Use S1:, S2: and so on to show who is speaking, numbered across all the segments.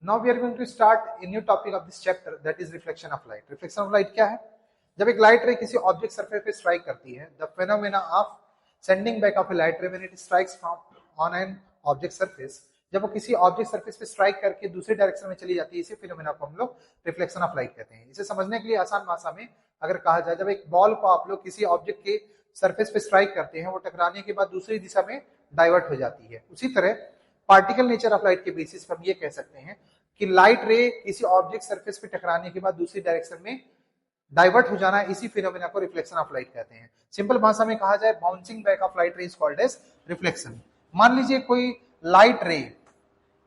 S1: Now we are going to start a new topic of this chapter, that is reflection of light. Reflection of light क्या है? जब एक light रे किसी object surface पे strike करती है, the phenomena of sending back of a light ray when it strikes on an object surface, जब वो किसी ऑब्जेक्ट सरफेस पे स्ट्राइक करके दूसरी डायरेक्शन में चली जाती है, इसी फिनोमेना को हम लोग रिफ्लेक्शन ऑफ लाइट कहते हैं। इसे समझने के लिए आसान भाषा में अगर कहा जाए, जब एक बॉल को आप लोग किसी ऑब्जेक्ट के सरफेस पे स्ट्राइक करते हैं, वो टकराने के बाद दूसरी दिशा में डाइवर्ट हो जाती है। उसी तरह पार्टिकल नेचर ऑफ लाइट के बेसिस पर हम ये कह सकते हैं कि लाइट रे किसी ऑब्जेक्ट सरफेस पे टकराने के बाद दूसरी डायरेक्शन में डाइवर्ट हो जाना, इसी फिनोमेना को रिफ्लेक्शन ऑफ लाइट कहते हैं। सिंपल भाषा में कहा जाए, bouncing back of light ray is called as reflection. मान लीजिए कोई लाइट रे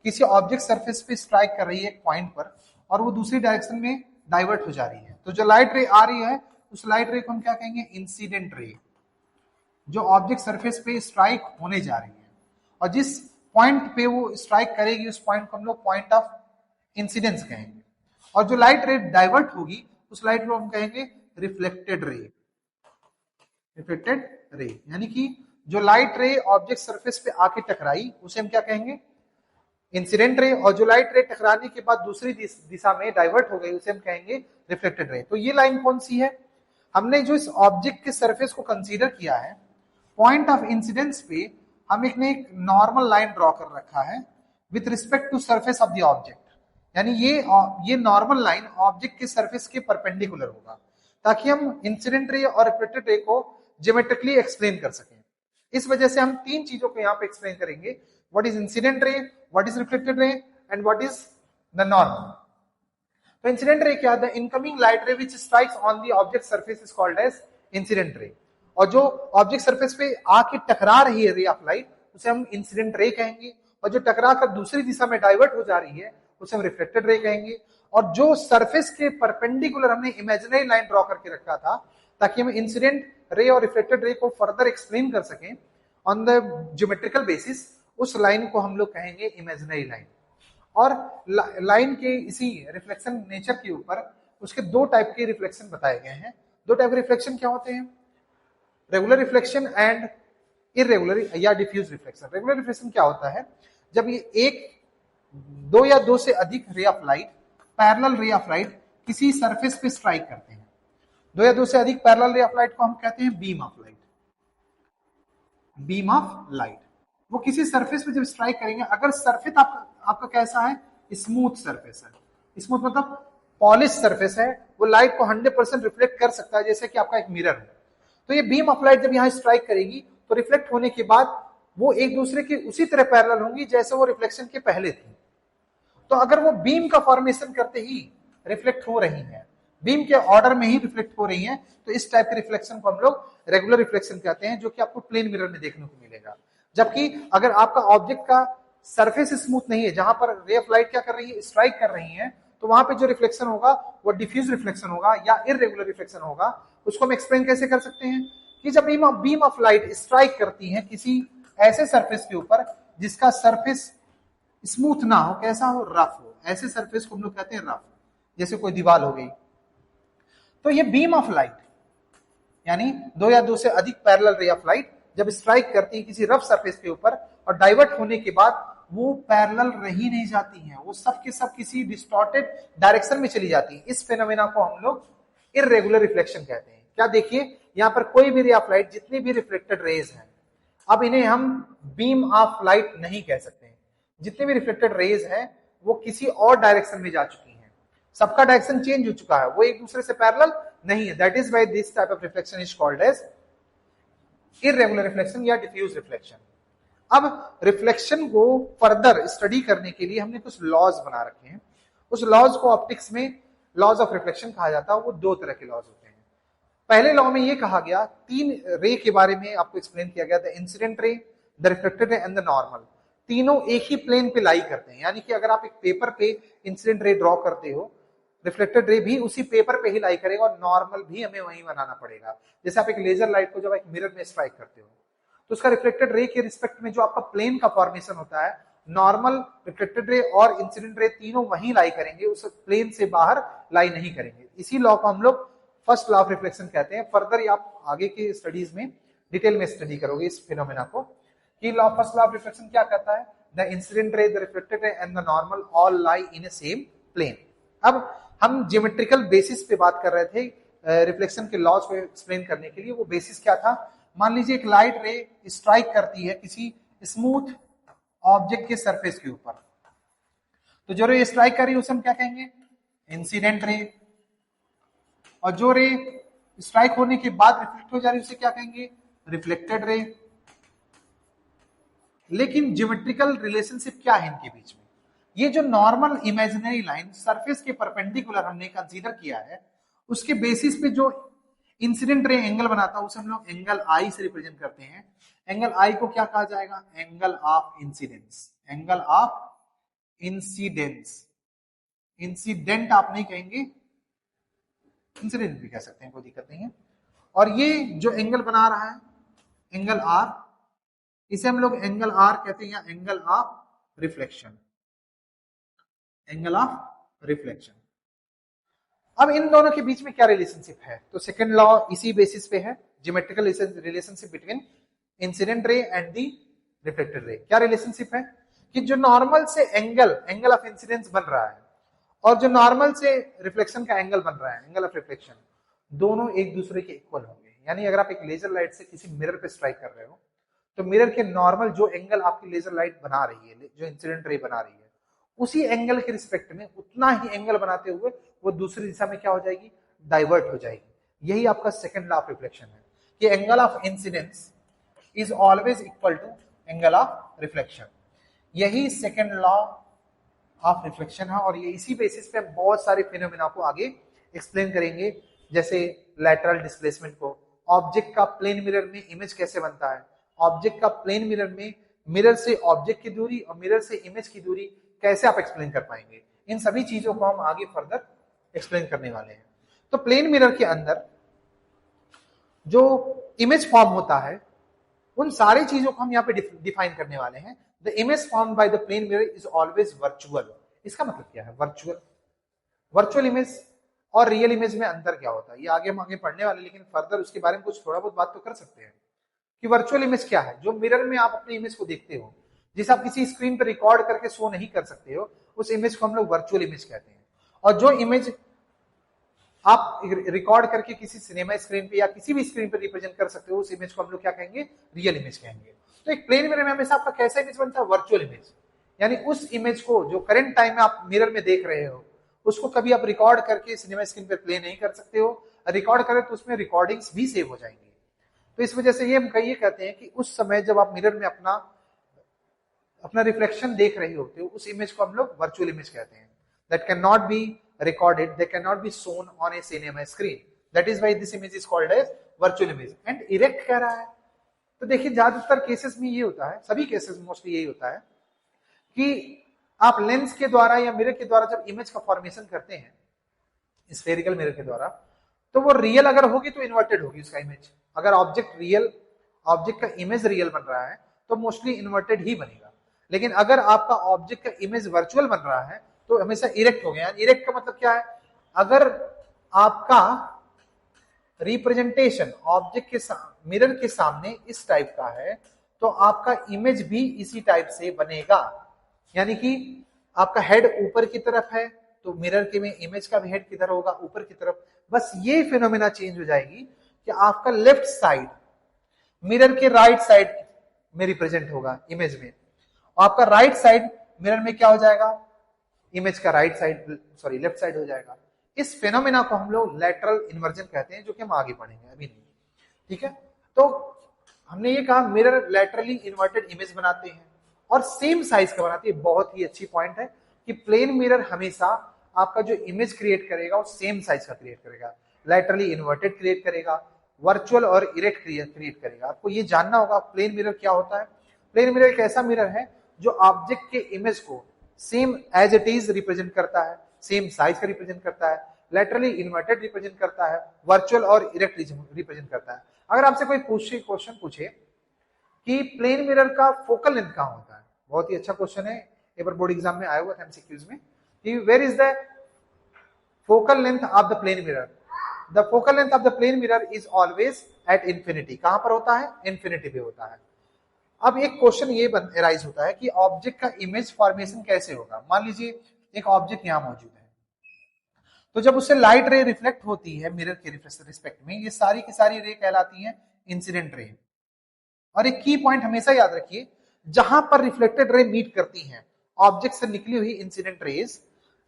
S1: किसी ऑब्जेक्ट सरफेस पे स्ट्राइक कर रही है एक पॉइंट पर, और वो दूसरी डायरेक्शन में डाइवर्ट हो जा रही है, तो जो लाइट रे आ रही है उस लाइट रे को हम क्या कहेंगे? इंसिडेंट रे, जो ऑब्जेक्ट सरफेस पे स्ट्राइक होने जा रही है। और जिस पॉइंट पे वो स्ट्राइक करेगी उस पॉइंट को हम लोग पॉइंट ऑफ इंसिडेंस कहेंगे। और जो लाइट रे डाइवर्ट होगी उस लाइट को हम कहेंगे रिफ्लेक्टेड रे। रिफ्लेक्टेड रे यानी कि जो लाइट रे ऑब्जेक्ट सरफेस पे आके टकराई उसे हम क्या कहेंगे? Incident ray. और जो लाइट रे टकराने के बाद दूसरी दिशा में डाइवर्ट हो गई उसे हम कहेंगे रिफ्लेक्टेड रे। तो ये लाइन कौन सी है? हमने जो इस ऑब्जेक्ट के सरफेस को कंसीडर किया है, पॉइंट ऑफ इंसिडेंस पे हम एक नॉर्मल लाइन ड्रॉ कर रखा है with respect to surface of the object. यानी ये नॉर्मल लाइन ऑब्जेक्ट के सरफेस के परपेंडिकुलर होगा, ताकि हम इंसिडेंट रे और रिफ्लेक्टेड रे को ज्योमेट्रिकली एक्सप्लेन कर सकें। इस वजह से हम तीन चीजों को यहाँ पे एक्सप्लेन करेंगे, what is incident ray, what is reflected ray and what is the normal. तो इंसिडेंट रे क्या? The incoming light ray which strikes on the object surface is called as incident ray. और जो object surface पे आके टकरा रही है ray of light उसे हम इंसिडेंट रे कहेंगे, और जो टकरा कर दूसरी दिशा में डाइवर्ट हो जा रही है उसे हम रिफ्लेक्टेड रे कहेंगे। और जो सरफेस के परपेंडिकुलर हमने इमेजिनरी लाइन ड्रॉ करके रखा था ताकि हम इंसिडेंट रे और रिफ्लेक्टेड रे को फर्दर एक्सप्लेन कर सकें ऑन द ज्योमेट्रिकल बेसिस, उस लाइन को हम लोग कहेंगे इमेजिनरी लाइन। और लाइन के इसी रिफ्लेक्शन नेचर के ऊपर उसके दो टाइप के रिफ्लेक्शन बताए गए हैं। दो टाइप के रिफ्लेक्शन क्या होते हैं? रेगुलर रिफ्लेक्शन एंड इरेगुलर या डिफ्यूज रिफ्लेक्शन। रेगुलर रिफ्लेक्शन क्या होता है? जब ये एक दो या दो से अधिक ray of light, parallel ray of light किसी सरफेस पे स्ट्राइक करते हैं। दो या दो से अधिक पैरेलल रे ऑफ लाइट को हम कहते हैं beam of light. Beam of light वो किसी सरफेस पे जब स्ट्राइक करेंगे, अगर सरफेस आपका कैसा है? स्मूथ सरफेस है। स्मूथ मतलब पॉलिश सरफेस है, वो लाइट को 100% रिफ्लेक्ट कर सकता है, जैसे कि आपका एक मिरर है। तो ये बीम ऑफ लाइट जब यहाँ स्ट्राइक करेगी तो रिफ्लेक्ट होने के बाद वो एक दूसरे के उसी तरह पैरेलल होंगी जैसे वो रिफ्लेक्शन के पहले थी। तो अगर वो बीम का फॉर्मेशन करते ही रिफ्लेक्ट हो रही है, बीम के ऑर्डर में ही रिफ्लेक्ट हो रही है, तो इस टाइप के रिफ्लेक्शन को हम लोग रेगुलर रिफ्लेक्शन कहते हैं, जो कि आपको प्लेन मिरर में देखने को मिलेगा। जबकि अगर आपका ऑब्जेक्ट का सरफेस स्मूथ नहीं है, जहां पर रे ऑफ लाइट क्या कर रही है? स्ट्राइक कर रही है, तो वहां पे जो रिफ्लेक्शन होगा वो डिफ्यूज रिफ्लेक्शन होगा या इरेगुलर रिफ्लेक्शन होगा। उसको हम एक्सप्लेन कैसे कर सकते हैं कि जब बीम ऑफ लाइट स्ट्राइक करती है किसी ऐसे सरफेस के ऊपर जिसका सरफेस स्मूथ ना हो, कैसा हो? रफ हो। ऐसे सरफेस को हम लोग कहते हैं रफ, जैसे कोई दीवार हो गई। तो ये बीम ऑफ लाइट यानी दो या दो से अधिक पैरेलल रे ऑफ लाइट जब स्ट्राइक करती है किसी रफ सरफेस के ऊपर और डाइवर्ट होने के बाद वो पैरेलल रही नहीं जाती हैं, वो सब के सब किसी डिस्टॉर्टेड डायरेक्शन में चली जाती है। इस फेनोमेना को हम लोग इरेगुलर रिफ्लेक्शन कहते हैं। क्या देखिए, यहाँ पर कोई भी रे ऑफ लाइट, जितनी भी रिफ्लेक्टेड रेज हैं, अब इन्हें हम बीम ऑफ लाइट नहीं कह सकते हैं। जितने भी रिफ्लेक्टेड रेज हैं वो किसी और डायरेक्शन में जा चुकी हैं, सबका डायरेक्शन चेंज हो चुका है, वो एक दूसरे से पैरेलल नहीं है। That is why this type of reflection is called as irregular reflection या डिफ्यूज रिफ्लेक्शन। अब रिफ्लेक्शन को फर्दर स्टडी करने के लिए हमने कुछ लॉज बना रखे हैं। उस लॉज को ऑप्टिक्स में लॉज ऑफ रिफ्लेक्शन कहा जाता है। वो दो तरह के लॉज होते हैं। पहले लॉ में ये कहा गया, तीन रे के बारे में आपको एक्सप्लेन किया गया, the incident ray, the reflected ray and the normal. तीनों एक ही प्लेन पे लाई करते हैं, यानी कि अगर आप एक पेपर पे इंसिडेंट रे ड्रॉ करते हो, रिफ्लेक्टेड रे भी उसी पेपर पे ही लाई करेगा और नॉर्मल भी हमें वहीं बनाना पड़ेगा। जैसे आप एक लेजर लाइट को जब एक मिरर में स्ट्राइक करते हो तो उसका रिफ्लेक्टेड रे के रिस्पेक्ट में जो आपका प्लेन का फॉर्मेशन होता है, नॉर्मल, रिफ्लेक्टेड रे और इंसिडेंट रे तीनों वहीं लाई करेंगे, उस प्लेन से बाहर लाई नहीं करेंगे। इसी लॉ को हम लोग फर्स्ट लॉ ऑफ रिफ्लेक्शन कहते हैं। फर्दर आप आगे के स्टडीज में डिटेल में स्टडी करोगे इस फिनोमेना को कि फर्स्ट लॉ ऑफ रिफ्लेक्शन क्या कहता है? The incident ray, the reflected ray and the normal all lie in a same plane. अब हम ज्योमेट्रिकल बेसिस पे बात कर रहे थे रिफ्लेक्शन के लॉज को एक्सप्लेन करने के लिए। वो बेसिस क्या था? मान लीजिए एक लाइट रे स्ट्राइक करती है किसी स्मूथ ऑब्जेक्ट के सरफेस के ऊपर, तो जो रे स्ट्राइक कर रही है उसे हम क्या कहेंगे? Incident ray. और जो रे स्ट्राइक होने के बाद रिफ्लेक्ट हो जा रही है उसे क्या कहेंगे? Reflected ray. लेकिन ज्योमेट्रिकल रिलेशनशिप क्या है इनके बीच में? ये जो नॉर्मल इमेजिनरी लाइन सरफेस के परपेंडिकुलर हमने कंसीडर किया है, उसके बेसिस पे जो इंसिडेंट रे एंगल बनाता है उसे हम लोग एंगल आई से रिप्रेजेंट करते हैं। एंगल आई को क्या कहा जाएगा? Angle of incidence. Angle of incidence. Incident आप नहीं कहेंगे, इंसिडेंट भी कह सकते हैं, कोई दिक्कत नहीं है। और ये जो एंगल बना रहा है एंगल आर, इसे हम लोग एंगल आर कहते हैं या angle of reflection. Angle of reflection. अब इन दोनों के बीच में क्या रिलेशनशिप है? तो सेकंड लॉ इसी बेसिस पे है, geometrical relationship between incident ray and the reflected ray. क्या रिलेशनशिप है? कि जो नॉर्मल से एंगल ऑफ इंसिडेंस बन रहा है और जो नॉर्मल से रिफ्लेक्शन का एंगल बन रहा है, एंगल ऑफ रिफ्लेक्शन, दोनों एक दूसरे के इक्वल होंगे। यानी अगर आप एक लेजर लाइट से किसी मिरर पे स्ट्राइक कर रहे हो तो मिरर के नॉर्मल जो एंगल आपकी लेजर लाइट बना रही है, जो इंसिडेंट रे बना रही है, उसी एंगल के रिस्पेक्ट में उतना ही एंगल बनाते हुए वो दूसरी दिशा में क्या हो जाएगी? डाइवर्ट हो जाएगी। यही आपका सेकंड लॉ ऑफ रिफ्लेक्शन है कि angle of incidence is always equal to angle of reflection. यही सेकंड लॉ ऑफ रिफ्लेक्शन है और ये इसी बेसिस पे बहुत सारे फिनोमेना को आगे एक्सप्लेन करेंगे, जैसे लैटरल डिस्प्लेसमेंट को, ऑब्जेक्ट का प्लेन मिरर में इमेज कैसे बनता है, ऑब्जेक्ट का प्लेन मिरर में मिरर से ऑब्जेक्ट की दूरी और मिरर से इमेज की दूरी कैसे आप एक्सप्लेन कर पाएंगे। इन सभी चीजों को हम आगे फर्दर एक्सप्लेन करने वाले हैं। तो प्लेन मिरर के अंदर जो इमेज फॉर्म होता है उन सारी चीजों को हम यहाँ पे डिफाइन करने वाले हैं। The image form by the plane mirror is always virtual. इसका मतलब क्या है? वर्चुअल। वर्चुअल इमेज और रियल इमेज में अंतर क्या होता है ये आगे हम आगे पढ़ने वाले, लेकिन फर्दर उसके बारे में कुछ थोड़ा बहुत बात तो कर सकते हैं कि वर्चुअल इमेज क्या है। जो मिरर में आप अपनी इमेज को देखते हो, जिसे आप किसी स्क्रीन पर रिकॉर्ड करके शो नहीं कर सकते हो, उस इमेज को हम लोग वर्चुअल इमेज कहते हैं। और जो इमेज आप रिकॉर्ड करके किसी सिनेमा स्क्रीन पे या किसी भी स्क्रीन पे रिप्रेजेंट कर सकते हो, उस इमेज को हम लोग क्या कहेंगे? रियल इमेज कहेंगे। तो एक प्लेन मिरर में हमेशा आपका कैसा इमेज बनता है? Virtual image. यानी उस इमेज को जो करंट टाइम में आप मिरर में देख रहे हो, उसको कभी आप रिकॉर्ड करके सिनेमा स्क्रीन पर प्ले नहीं कर सकते हो। रिकॉर्ड करें तो उसमें रिकॉर्डिंग्स भी सेव हो जाएंगी। तो इस वजह से ये हम ये कहते हैं कि उस समय जब आप मिरर में अपना रिफ्लेक्शन देख रहे होते हो, उस इमेज को हम लोग वर्चुअल इमेज कहते हैं। That can not be recorded, they cannot be shown on a cinema screen. That is why this image is called as virtual image. And erect कह रहा है, तो देखिए ज्यादातर केसेस में ये होता है, सभी केसेस में मोस्टली यही होता है कि आप लेंस के द्वारा या मिरर के द्वारा जब इमेज का फॉर्मेशन करते हैं स्फेरिकल मिरर के द्वारा, तो वो रियल अगर होगी तो इन्वर्टेड होगी उसका इमेज। अगर ऑब्जेक्ट का इमेज रियल बन रहा है तो मोस्टली इन्वर्टेड ही बनेगा। लेकिन अगर आपका ऑब्जेक्ट का इमेज वर्चुअल बन रहा है तो हमेशा इरेक्ट हो गया। इरेक्ट का मतलब क्या है? अगर आपका रिप्रेजेंटेशन ऑब्जेक्ट के मिरर के सामने इस टाइप का है तो आपका इमेज भी इसी टाइप से बनेगा। यानी कि आपका हेड ऊपर की तरफ है तो मिरर के में इमेज का भी हेड किधर होगा? ऊपर की तरफ। बस ये फिनोमेना चेंज हो जाएगी कि आपका लेफ्ट साइड मिरर के राइट साइड में रिप्रेजेंट होगा इमेज में, आपका राइट साइड मिरर में क्या हो जाएगा? इमेज का लेफ्ट साइड हो जाएगा। इस फेनोमेना को हम लोग लैटरल इन्वर्जन कहते हैं, जो कि हम आगे पढ़ेंगे, अभी नहीं। ठीक है, तो हमने ये कहा मिरर लैटरली इन्वर्टेड इमेज बनाते हैं और सेम साइज का बनाते हैं। बहुत ही अच्छी पॉइंट है कि प्लेन मिरर हमेशा आपका जो इमेज क्रिएट करेगा वो सेम साइज का क्रिएट करेगा, लैटरली इन्वर्टेड क्रिएट करेगा, वर्चुअल और इरेक्ट क्रिएट करेगा। आपको ये जानना होगा प्लेन मिरर क्या होता है। प्लेन मिरर एक ऐसा मिरर है जो ऑब्जेक्ट के इमेज को same as it is represent करता है, सेम साइज का रिप्रेजेंट करता है, लैटरली इन्वर्टेड रिप्रेजेंट करता है, वर्चुअल और इरेक्ट रिप्रेजेंट करता है। अगर आपसे कोई क्वेश्चन पूछे कि प्लेन मिरर का फोकल लेंथ कहां होता है, बहुत ही अच्छा क्वेश्चन है, एक बार बोर्ड एग्जाम में आया हुआ था एमसीक्यूज में, कि where is the focal length of the plane mirror? The focal length of the plane mirror is always at infinity. कहां पर होता है? इंफिनिटी पे होता है। अब एक क्वेश्चन ये अराइज होता है कि ऑब्जेक्ट का इमेज फॉर्मेशन कैसे होगा। मान लीजिए एक ऑब्जेक्ट यहां मौजूद है, तो जब उससे लाइट रे रिफ्लेक्ट होती है मिरर के रिस्पेक्ट में, ये सारी की सारी रे कहलाती हैं इंसिडेंट रे। और एक की पॉइंट हमेशा याद रखिए, जहां पर रिफ्लेक्टेड रे मीट करती हैं ऑब्जेक्ट से निकली हुई इंसिडेंट रेज,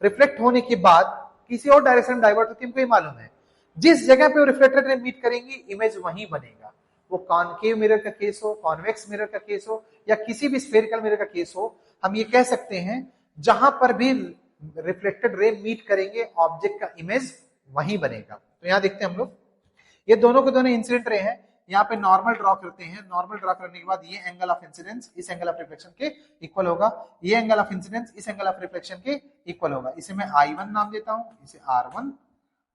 S1: रिफ्लेक्ट होने के बाद किसी और डायरेक्शन में डाइवर्ट होती है, हमको ये मालूम है। जिस जगह पे वो रिफ्लेक्टेड रे मीट करेंगी इमेज वहीं बनेगा। वो कॉनकेव मिरर का केस हो, कॉन्वेक्स मिरर का केस हो, या किसी भी स्फेरिकल मिरर का केस हो, हम ये कह सकते हैं जहां पर भी रिफ्लेक्टेड रे मीट करेंगे ऑब्जेक्ट का इमेज वहीं बनेगा। तो यहां देखते हैं हम लोग, ये दोनों के दोनों इंसिडेंट रे हैं। यहाँ पे नॉर्मल ड्रॉ करते हैं, नॉर्मल ड्रॉ करने के बाद ये एंगल ऑफ इंसिडेंस इस एंगल ऑफ रिफ्लेक्शन के इक्वल होगा, ये एंगल ऑफ इंसिडेंस इस एंगल ऑफ रिफ्लेक्शन के इक्वल होगा। इसे मैं I1 नाम देता हूं, इसे R1,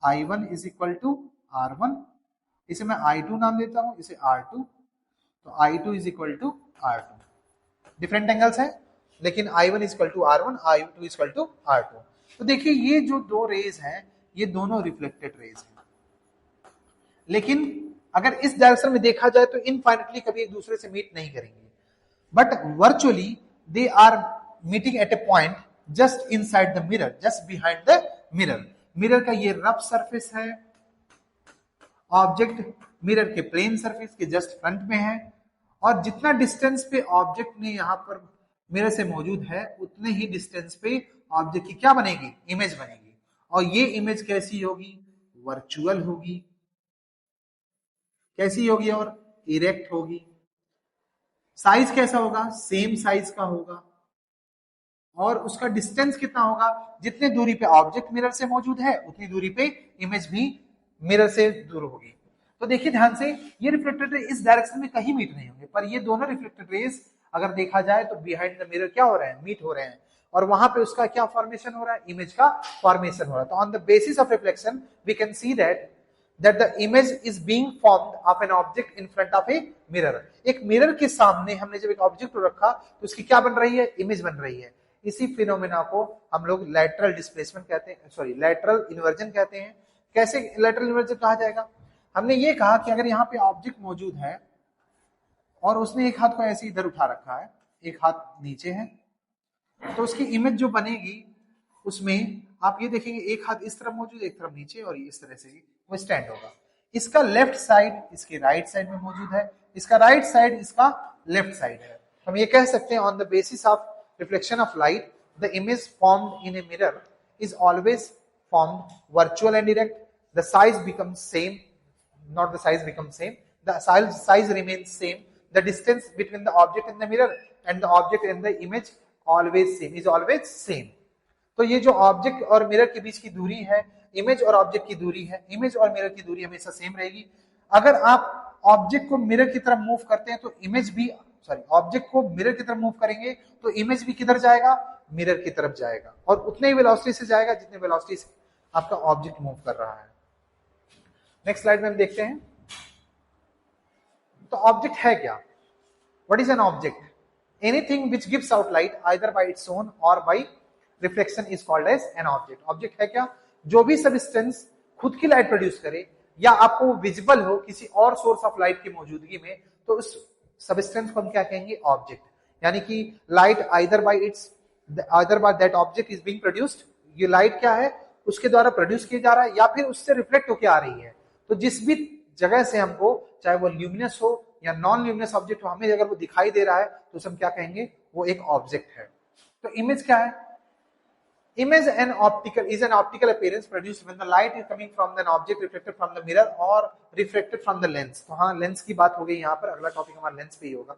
S1: I1 is equal to R1, इसे मैं I2 नाम देता हूं, इसे R2, तो I2 is equal to R2। Different angles हैं, लेकिन I1 is equal to R1, I2 is equal to R2। तो देखिए ये जो दो रेज हैं ये दोनों रिफ्लेक्टेड रेज हैं, लेकिन अगर इस डायरेक्शन में देखा जाए तो इनफाइनाइटली कभी एक दूसरे से मीट नहीं करेंगे, but virtually they are meeting at a point just inside the mirror, just behind the mirror. Mirror का ये रफ सरफेस है, ऑब्जेक्ट मिरर के प्लेन सरफेस के जस्ट फ्रंट में है, और जितना डिस्टेंस पे ऑब्जेक्ट ने यहां पर मिरर से मौजूद है उतने ही डिस्टेंस पे ऑब्जेक्ट की क्या बनेगी, इमेज बनेगी। और ये इमेज कैसी होगी, वर्चुअल होगी। कैसी होगी, और इरेक्ट होगी। साइज कैसा होगा, सेम साइज का होगा, और उसका डिस्टेंस कितना होगा, जितने दूरी पे ऑब्जेक्ट मिरर से मौजूद है उतनी दूरी पे इमेज भी मिरर से दूर होगी। तो देखिए ध्यान से, ये रिफ्लेक्टेड रे इस डायरेक्शन में कहीं मीट नहीं होंगे, पर ये दोनों रिफ्लेक्टेड रेज अगर देखा जाए तो बिहाइंड द मिरर क्या हो रहे हैं, मीट हो रहे हैं, और वहां पे उसका क्या फॉर्मेशन हो रहा है, इमेज का फॉर्मेशन हो रहा है। तो on the basis of reflection we can see that the image is being formed of an object in front of a mirror। एक मिरर के सामने हमने जब एक ऑब्जेक्ट रखा तो उसकी क्या बन रही है, इमेज बन रही है। इसी फिनोमेना को हम लोग लैटरल डिस्प्लेसमेंट कहते हैं, सॉरी लैटरल इन्वर्जन कहते हैं। कैसे लैटरल इन्वर्जन कहा जाएगा, हमने ये कहा कि अगर यहाँ पे ऑब्जेक्ट मौजूद है और उसने एक हाथ को ऐसे इधर उठा रखा है, एक हाथ नीचे है, तो उसकी इमेज जो बनेगी उसमें आप ये देखेंगे एक हाथ इस तरफ मौजूद, एक तरफ नीचे, और इस तरह से वो स्टैंड होगा। इसका लेफ्ट साइड इसके राइट साइड में मौजूद है, इसका राइट साइड इसका लेफ्ट साइड है। हम ये कह सकते हैं on the basis of reflection of light the image formed in a mirror is always formed virtual and direct. The size becomes same, not the size becomes same, the size remains same, the distance between the object in the mirror and the object in the image always same, is always same। तो ये जो object और mirror के बीच की दूरी है, image और object की दूरी है, इमेज और मिरर की दूरी हमेशा सेम रहेगी। अगर आप ऑब्जेक्ट को मिरर की तरफ मूव करते हैं तो इमेज भी, सॉरी ऑब्जेक्ट को मिरर की तरफ मूव करेंगे तो इमेज भी किधर जाएगा, मिरर की तरफ जाएगा, और उतने ही वेलोसिटी से जाएगा जितने वेलोसिटी से आपका ऑब्जेक्ट मूव कर रहा है। नेक्स्ट स्लाइड में हम देखते हैं, तो ऑब्जेक्ट है क्या, what is an object, anything which gives out light either by its own or by reflection is called as an object. Object है क्या, जो भी सबस्टेंस खुद की लाइट प्रोड्यूस करे या आपको विजिबल हो किसी और सोर्स ऑफ लाइट की मौजूदगी में, तो उस सबस्टेंस को हम क्या कहेंगे, ऑब्जेक्ट। यानी कि light either by that object is being produced, ये लाइट क्या है, उसके द्वारा प्रोड्यूस किया जा रहा है या फिर उससे रिफ्लेक्ट होकर आ रही है। तो जिस भी जगह से हमको, चाहे वो ल्यूमिनस हो या नॉन ल्यूमिनस ऑब्जेक्ट हो, हमें अगर वो दिखाई दे रहा है तो उसे हम क्या कहेंगे, वो एक ऑब्जेक्ट है। तो इमेज क्या है, image is an optical appearance produced when the light is coming from an object reflected from the mirror or refracted from the lens। तो हाँ, लेंस की बात हो गई यहाँ पर, अगला टॉपिक हमारा लेंस पे ही होगा।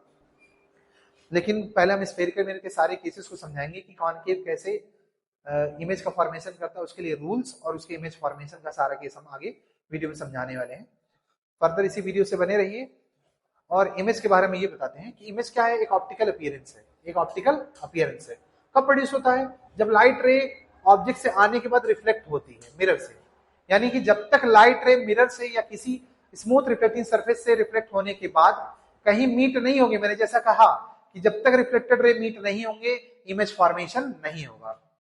S1: लेकिन पहले हम स्फेरिकल मिरर के सारे केसेस को समझाएंगे कि कॉनकेव कैसे इमेज का फॉर्मेशन करता है, उसके लिए रूल्स और उसके इमेज फॉर्मेशन का सारा केस हम आगे वीडियो में समझाने वाले हैं। फर्दर इसी वीडियो से बने रहिए। और इमेज के बारे में ये बताते हैं कि इमेज क्या है, एक ऑप्टिकल अपीयरेंस है। एक ऑप्टिकल अपीयरेंस है, कब प्रोड्यूस होता है, जब लाइट रे ऑब्जेक्ट से आने के बाद रिफ्लेक्ट होती है मिरर से। यानी कि जब तक लाइट रे मिरर से या किसी स्मूथ रिफ्लेक्टिंग सरफेस से रिफ्लेक्ट होने के बाद कहीं मीट नहीं होंगे, मैंने जैसा कहा कि जब तक रिफ्लेक्टेड रे मीट नहीं होंगे इमेज फॉर्मेशन नहीं होगा।